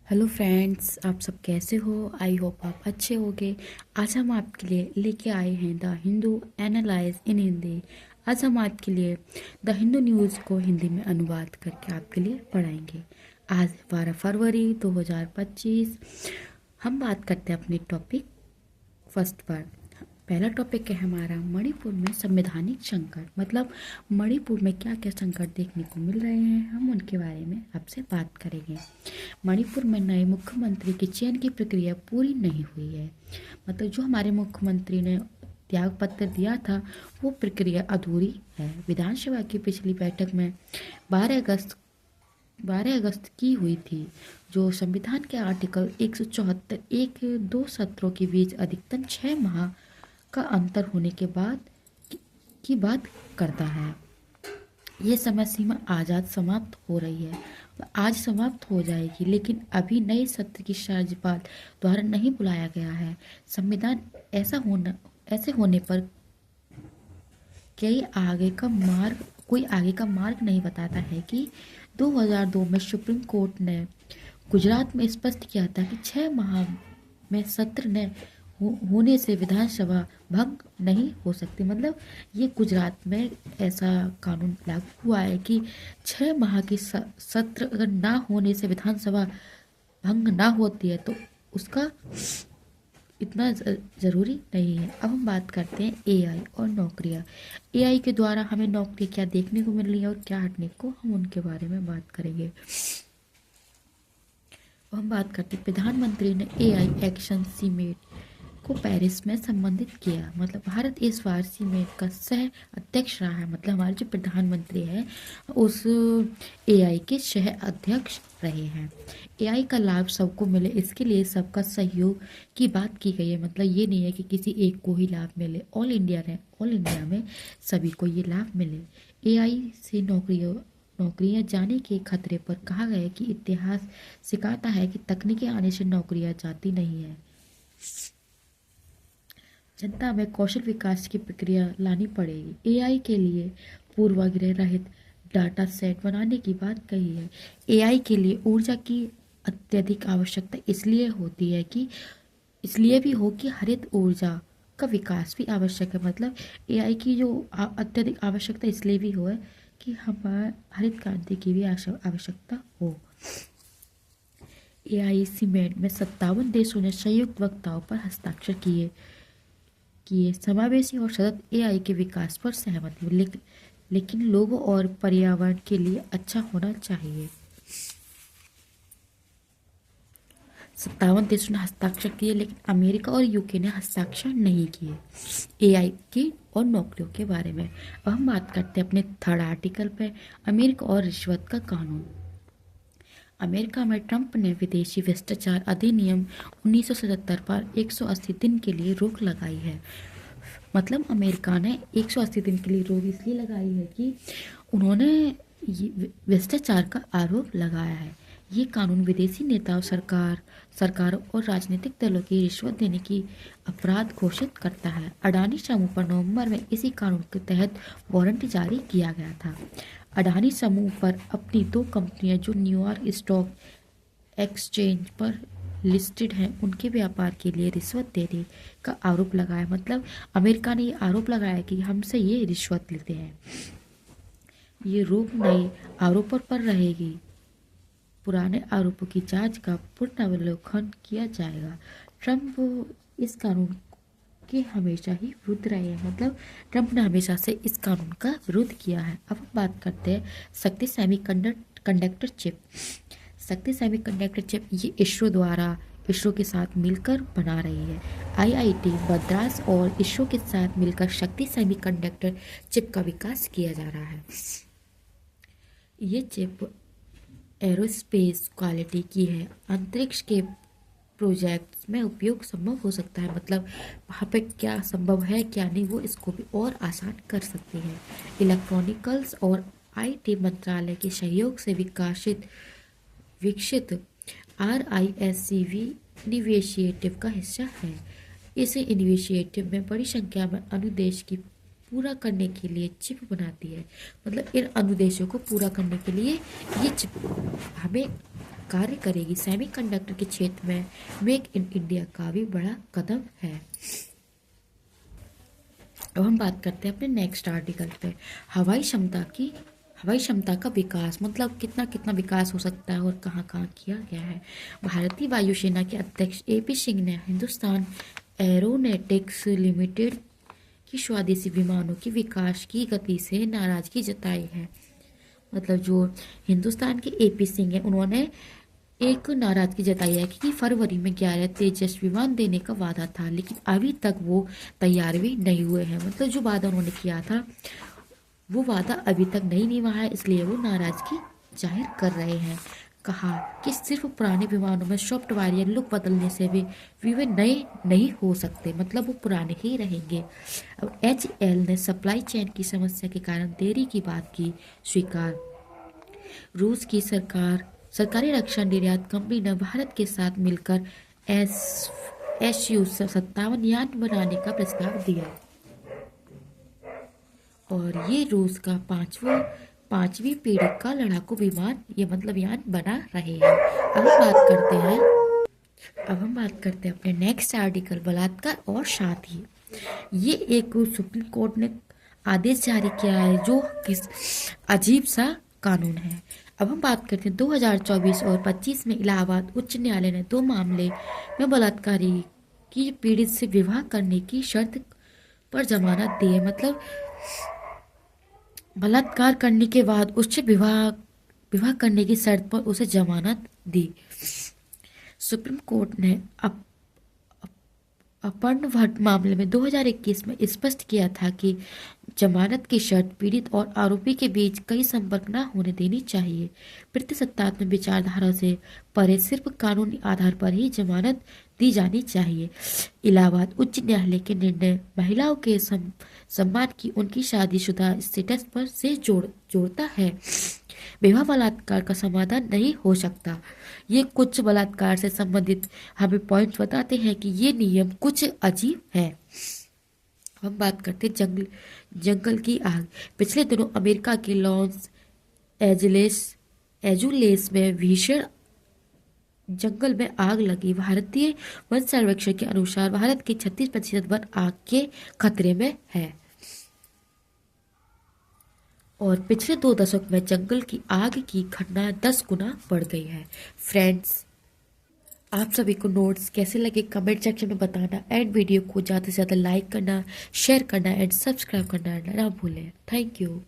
Hello friends, आप सब कैसे हो? आई होप आप अच्छे होंगे। आज हम आपके लिए लेके आए हैं द हिंदू एनालाइज इन हिंदी। आज हम आपके लिए द हिंदू न्यूज़ को हिंदी में अनुवाद करके आपके लिए पढ़ाएंगे। आज 12 फरवरी 2025। हम बात करते हैं अपने टॉपिक फर्स्ट पर। पहला टॉपिक है हमारा मणिपुर में संवैधानिक संकट। मतलब मणिपुर में क्या क्या संकट देखने को मिल रहे हैं, हम उनके बारे में आपसे बात करेंगे। मणिपुर में नए मुख्यमंत्री की चयन की प्रक्रिया पूरी नहीं हुई है। मतलब जो हमारे मुख्यमंत्री ने त्याग पत्र दिया था वो प्रक्रिया अधूरी है। विधानसभा की पिछली बैठक में 12 अगस्त की हुई थी, जो संविधान के आर्टिकल 174 एक दो सत्रों के बीच अधिकतम 6 माह का अंतर होने के बाद की बात करता है। ये समय सीमा आज़ाद समाप्त हो रही है, आज समाप्त हो जाएगी, लेकिन अभी नए सत्र की राज्यपाल द्वारा नहीं बुलाया गया है। संविधान ऐसे होने पर कोई आगे का मार्ग नहीं बताता है कि 2002 में सुप्रीम कोर्ट ने गुजरात में स्पष्ट किया था कि 6 माह में सत्र ने होने से विधानसभा भंग नहीं हो सकती। मतलब ये गुजरात में ऐसा कानून लागू हुआ है कि 6 माह की सत्र अगर ना होने से विधानसभा भंग ना होती है तो उसका इतना ज़रूरी नहीं है। अब हम बात करते हैं एआई और नौकरियां। एआई के द्वारा हमें नौकरी क्या देखने को मिल रही है और क्या हटने को, हम उनके बारे में बात करेंगे। अब हम बात करते हैं प्रधानमंत्री ने एआई एक्शन सीमेट को पेरिस में संबंधित किया। मतलब भारत इस बार सीमेट का सह अध्यक्ष रहा है। मतलब हमारे जो प्रधानमंत्री हैं उस एआई के सह अध्यक्ष रहे हैं। एआई का लाभ सबको मिले, इसके लिए सबका सहयोग की बात की गई है। मतलब ये नहीं है कि किसी एक को ही लाभ मिले, ऑल इंडिया में सभी को ये लाभ मिले। एआई से नौकरियां जाने के खतरे पर कहा गया है कि इतिहास सिखाता है कि तकनीकी आने से नौकरियां जाती नहीं है। जनता में कौशल विकास की प्रक्रिया लानी पड़ेगी। एआई के लिए पूर्वाग्रह रहित डाटा सेट बनाने की बात कही है। एआई के लिए ऊर्जा की अत्यधिक आवश्यकता इसलिए भी हो कि हरित ऊर्जा का विकास भी आवश्यक है। मतलब एआई की जो अत्यधिक आवश्यकता इसलिए भी हो है कि हमारे हरित क्रांति की भी आवश्यकता हो। एआई सीमेंट में 57 देशों ने संयुक्त वक्तव्य पर हस्ताक्षर किए समावेशी और सतत एआई के विकास पर सहमति हुई, लेकिन लोगों और पर्यावरण के लिए अच्छा होना चाहिए। 57 देशों ने हस्ताक्षर किए, लेकिन अमेरिका और यूके ने हस्ताक्षर नहीं किए एआई की और नौकरियों के बारे में। अब हम बात करते हैं अपने थर्ड आर्टिकल पे, अमेरिका और रिश्वत का कानून। अमेरिका में ट्रंप ने विदेशी भ्रष्टाचार अधिनियम 1977 पर 180 दिन के लिए रोक लगाई है। मतलब अमेरिका ने 180 दिन के लिए रोक इसलिए लगाई है कि उन्होंने भ्रष्टाचार का आरोप लगाया है। ये कानून विदेशी नेताओं, सरकारों और राजनीतिक दलों की रिश्वत देने की अपराध घोषित करता है। अडानी समूह पर नवंबर में इसी कानून के तहत वारंट जारी किया गया था। अडानी समूह पर अपनी 2 कंपनियां जो न्यूयॉर्क स्टॉक एक्सचेंज पर लिस्टेड हैं उनके व्यापार के लिए रिश्वत देने का आरोप लगाया। मतलब अमेरिका ने ये आरोप लगाया कि हमसे ये रिश्वत लेते हैं। ये रोक नए आरोपों पर रहेगी। पुराने आरोपों की जांच का पुनर्वलोकन किया जाएगा। ट्रंप इस कानून के हमेशा ही विरुद्ध रहे हैं। मतलब ट्रंप ने हमेशा से इस कानून का विरोध किया है। अब हम बात करते हैं शक्ति सेमीकंडक्टर चिप। शक्ति सेमीकंडक्टर चिप ये इसरो के साथ मिलकर बना रही है। आईआईटी मद्रास और इसरो के साथ मिलकर शक्ति सेमीकंडक्टर चिप का विकास किया जा रहा है। ये चिप एरोस्पेस क्वालिटी की है। अंतरिक्ष के प्रोजेक्ट्स में उपयोग संभव हो सकता है। मतलब वहाँ पे क्या संभव है क्या नहीं, वो इसको भी और आसान कर सकती है। इलेक्ट्रॉनिकल्स और आईटी मंत्रालय के सहयोग से विकसित RISC-V इनिशिएटिव का हिस्सा है। इस इनिशिएटिव में बड़ी संख्या में अनुदेश की पूरा करने के लिए चिप बनाती है। मतलब इन अनुदेशों को पूरा करने के लिए ये चिप हमें कार्य करेगी। सेमीकंडक्टर के क्षेत्र में मेक इन इंडिया का भी बड़ा कदम है। अब हम बात करते हैं अपने नेक्स्ट आर्टिकल पे। हवाई क्षमता का विकास, मतलब कितना कितना विकास हो सकता है और कहाँ कहाँ किया गया है। भारतीय वायुसेना के अध्यक्ष AP सिंह ने हिंदुस्तान एरोनॉटिक्स लिमिटेड की स्वदेशी विमानों के विकास की गति से नाराजगी जताई है। मतलब जो हिंदुस्तान के AP सिंह हैं, उन्होंने एक नाराजगी जताई है कि फरवरी में 11 तेजस विमान देने का वादा था, लेकिन अभी तक वो तैयार भी नहीं हुए हैं। मतलब जो वादा उन्होंने किया था वो वादा अभी तक नहीं निभाया है, इसलिए वो नाराजगी जाहिर कर रहे हैं। कहा कि सिर्फ पुराने विमानों में सॉफ्टवेयर या लुक बदलने से भी वे नए नहीं हो सकते, मतलब वो पुराने ही रहेंगे। अब HAL ने सप्लाई चेन की समस्या के कारण देरी की बात की स्वीकार। रूस की सरकारी रक्षा निर्यात कंपनी ने भारत के साथ मिलकर Su-57 यान बनाने का प्रस्ताव दिया और ये रूस का पांचवी पीढ़ी का लड़ाकू विमान, ये मतलब यान बना रहे हैं। अब हम बात करते हैं अपने नेक्स्ट आर्टिकल, बलात्कार और शादी। ये एक सुप्रीम कोर्ट ने आदेश जारी किया है जो किस अजीब सा कानून है। अब हम बात करते हैं 2024 और 25 में इलाहाबाद उच्च न्यायालय ने 2 मामले में बलात्कारी की पीड़ित से विवाह करने की शर्त पर जमानत दी है। मतलब बलात्कार करने के बाद उससे विवाह करने की शर्त पर उसे जमानत दी। सुप्रीम कोर्ट ने अपहरण भट्ट मामले में 2021 में स्पष्ट किया था कि जमानत की शर्त पीड़ित और आरोपी के बीच कई संपर्क न होने देनी चाहिए। प्रतिसत्तात्मक विचारधारा से परे सिर्फ कानूनी आधार पर ही जमानत दी जानी चाहिए। इलाहाबाद उच्च न्यायालय के निर्णय महिलाओं के सम्मान की उनकी शादीशुदा स्टेटस पर से जोड़ता है। विवाह बलात्कार का समाधान नहीं हो सकता। ये कुछ बलात्कार से संबंधित हमें पॉइंट बताते हैं कि ये नियम कुछ अजीब है। हम बात करते हैं जंगल की आग। पिछले दिनों अमेरिका के लॉस एंजुलेस में भीषण जंगल में आग लगी। भारतीय वन सर्वेक्षण के अनुसार भारत के 36% वन आग के खतरे में है और पिछले 2 दशक में जंगल की आग की घटना 10 गुना बढ़ गई है। फ्रेंड्स, आप सभी को नोट्स कैसे लगे कमेंट सेक्शन में बताना एंड वीडियो को ज़्यादा से ज़्यादा लाइक करना, शेयर करना एंड सब्सक्राइब करना ना भूलें। Thank you.